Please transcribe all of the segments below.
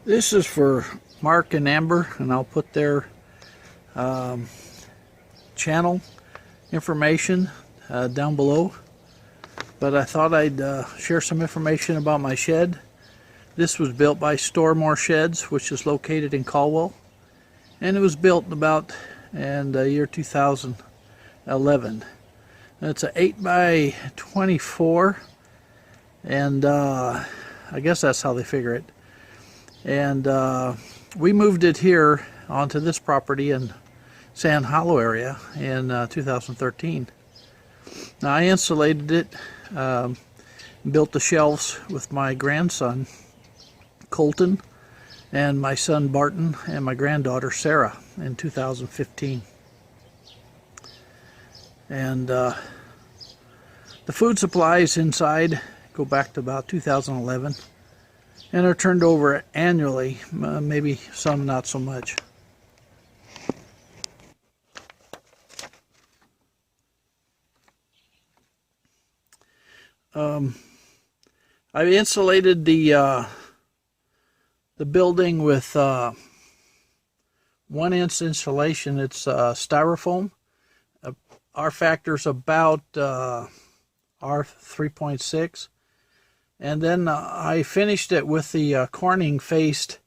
This is for Mark and Amber, and I'll put their channel information down below. But I thought I'd share some information about my shed. This was built by Store More Sheds, which is located in Caldwell, and it was built about in the year 2011. It's an 8 by 24, and I guess that's how they figure it. And we moved it here onto this property in Sand Hollow area in 2013. Now I insulated it, built the shelves with my grandson Colton and my son Barton and my granddaughter Sarah in 2015. And the food supplies inside go back to about 2011 and are turned over annually, maybe some not so much. I insulated the building with 1-inch insulation. It's styrofoam. R factor's about R3.6. And then I finished it with the Corning faced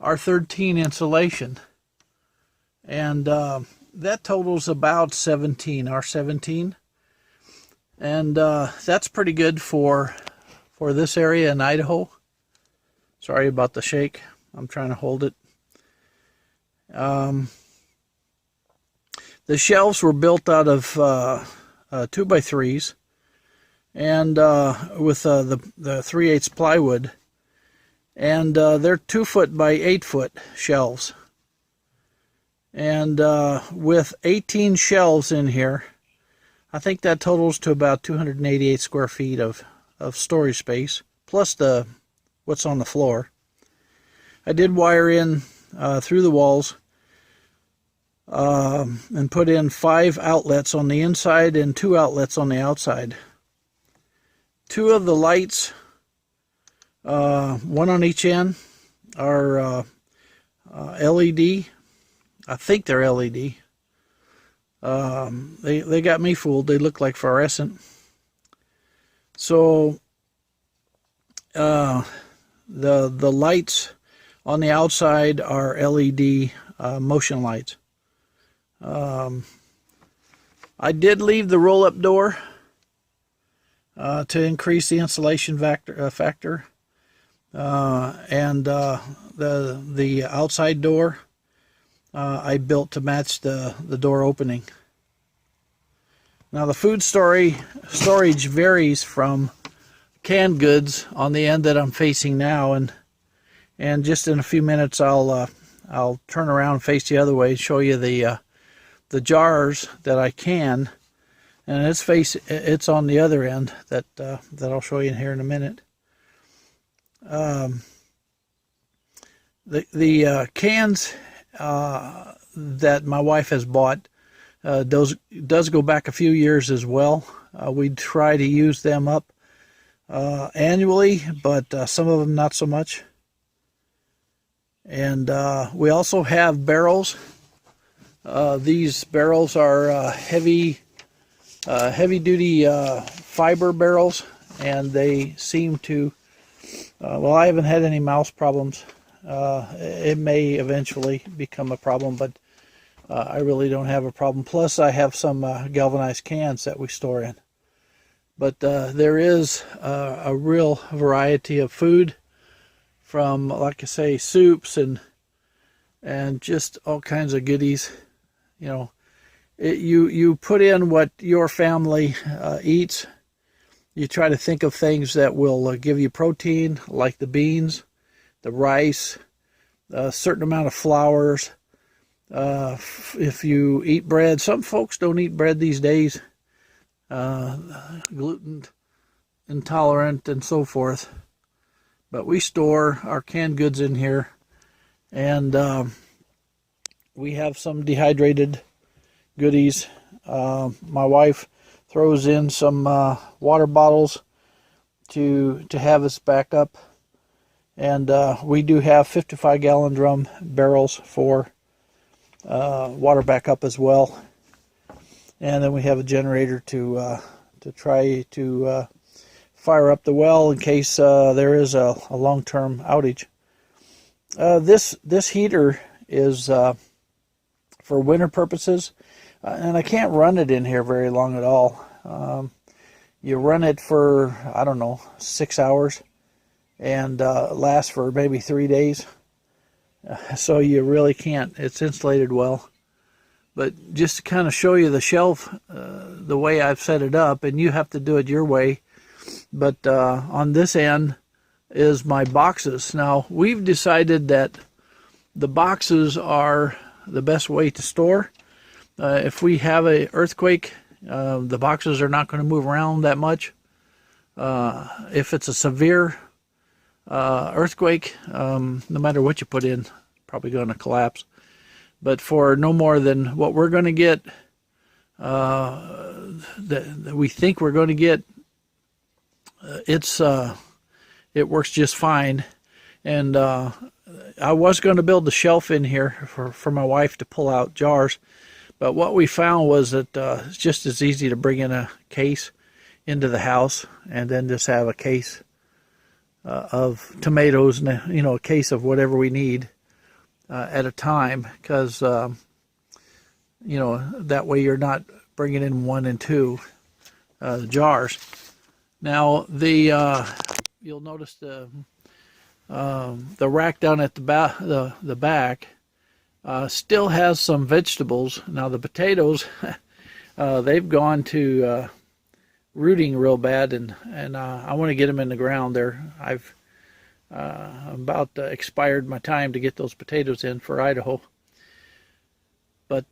R13 insulation. And that totals about 17, R17. And that's pretty good for this area in Idaho. Sorry about the shake. I'm trying to hold it. The shelves were built out of 2x3s and with the 3/8 plywood. And they're 2 foot by 8 foot shelves. And with 18 shelves in here, I think that totals to about 288 square feet of storage space, plus what's on the floor. I did wire in through the walls and put in 5 outlets on the inside and 2 outlets on the outside. 2 of the lights, one on each end, are LED. I think they're LED. They got me fooled. They look like fluorescent. So the lights on the outside are LED motion lights. I did leave the roll-up door to increase the insulation factor, and the outside door I built to match the door opening. Now the food storage varies from canned goods on the end that I'm facing now, and just in a few minutes I'll turn around and face the other way and show you the jars that I can, and it's on the other end that I'll show you in here in a minute. The cans that my wife has bought does go back a few years as well. We try to use them up annually, but some of them not so much. And we also have barrels. These barrels are heavy duty fiber barrels, and they seem to well, I haven't had any mouse problems. It may eventually become a problem, but I really don't have a problem. Plus I have some galvanized cans that we store in. But there is a real variety of food, from, like I say, soups and just all kinds of goodies. You know, you put in what your family eats. You try to think of things that will give you protein, like the beans, the rice, a certain amount of flours. If you eat bread, some folks don't eat bread these days, gluten intolerant and so forth. But we store our canned goods in here, and we have some dehydrated goodies. My wife throws in some water bottles to have us back up, And we do have 55-gallon drum barrels for water backup as well. And then we have a generator to try to fire up the well in case there is a long-term outage. This heater is for winter purposes, and I can't run it in here very long at all. You run it for, I don't know, 6 hours, and it lasts for maybe 3 days. So you really can't. It's insulated well. But just to kind of show you the shelf, the way I've set it up, and you have to do it your way. But on this end is my boxes. Now, we've decided that the boxes are the best way to store. If we have an earthquake, the boxes are not going to move around that much. If it's a severe earthquake, no matter what you put in, probably going to collapse. But for no more than what we're going to get, that we think we're going to get, it works just fine. And I was going to build the shelf in here for my wife to pull out jars, but what we found was that it's just as easy to bring in a case into the house and then just have a case of tomatoes and a case of whatever we need at a time, because that way you're not bringing in 1 and 2 jars. Now you'll notice the rack down at the back still has some vegetables. Now the potatoes, they've gone to rooting real bad, and I want to get them in the ground. I've about expired my time to get those potatoes in for Idaho. But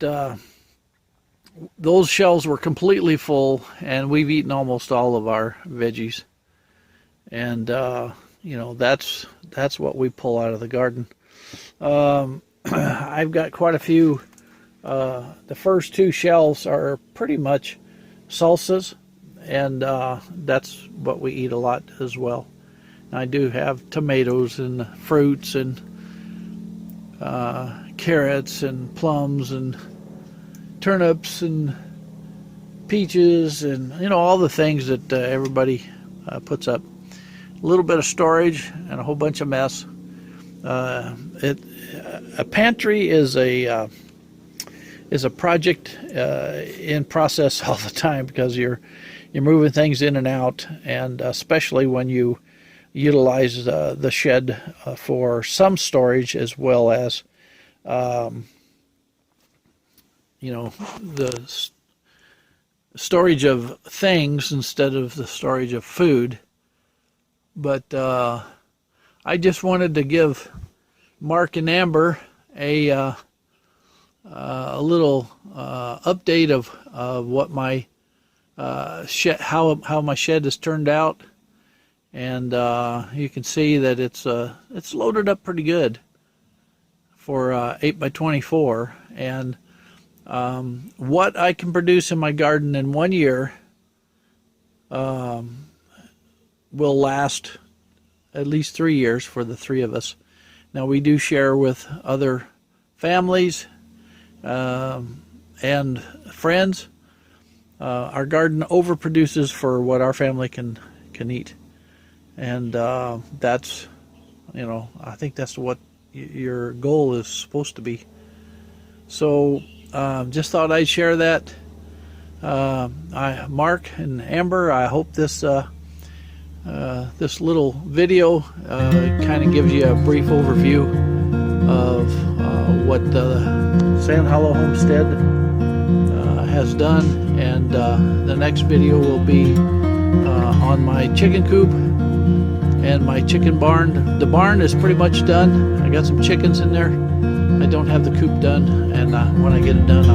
those shelves were completely full, and we've eaten almost all of our veggies. And that's what we pull out of the garden. I've got quite a few. The first 2 shelves are pretty much salsas, and that's what we eat a lot as well. I do have tomatoes and fruits and carrots and plums and turnips and peaches and all the things that everybody puts up. A little bit of storage and a whole bunch of mess. A pantry is a project in process all the time, because you're moving things in and out, and especially when you utilize the shed for some storage, as well as the storage of things instead of the storage of food. But I just wanted to give Mark and Amber a little update of what my shed, how my shed has turned out. And you can see that it's loaded up pretty good for 8x24, and what I can produce in my garden in 1 year will last at least 3 years for the 3 of us. Now, we do share with other families and friends. Our garden overproduces for what our family can eat. And that's, I think that's what your goal is supposed to be. So just thought I'd share that. Mark and Amber, I hope this little video kind of gives you a brief overview of what Sand Hollow Homestead has done. And the next video will be on my chicken coop and my chicken barn. The barn is pretty much done. I got some chickens in there. I don't have the coop done, and when I get it done,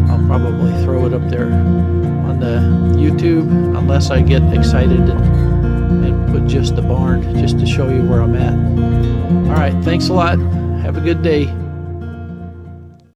I'll probably throw it up there on the YouTube, unless I get excited and put just the barn just to show you where I'm at. All right, thanks a lot. Have a good day.